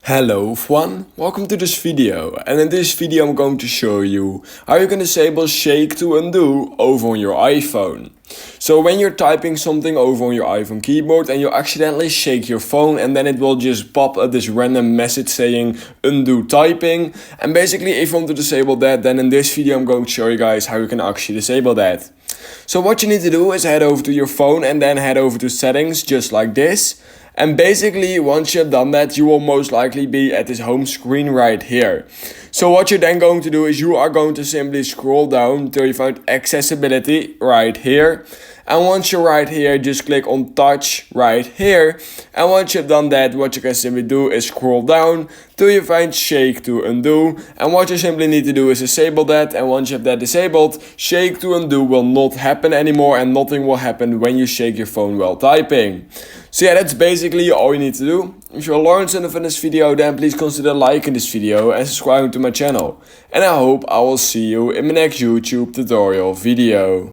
Hello everyone, welcome to this video, and in this video I'm going to show you how you can disable shake to undo over on your iPhone. So when you're typing something over on your iPhone keyboard and you accidentally shake your phone, and then it will just pop up this random message saying undo typing, and basically if you want to disable that, then in this video I'm going to show you guys how you can actually disable that. So what you need to do is head over to your phone and then head over to settings just like this. And basically once you've done that, you will most likely be at this home screen right here. So what you're then going to do is you are going to simply scroll down till you find accessibility right here. And once you're right here, just click on touch right here. And once you've done that, what you can simply do is scroll down till you find shake to undo. And what you simply need to do is disable that. And once you have that disabled, shake to undo will not happen anymore and nothing will happen when you shake your phone while typing. So yeah, that's basically all you need to do. If you learned something from this video, then please consider liking this video and subscribing to my channel. And I hope I will see you in my next YouTube tutorial video.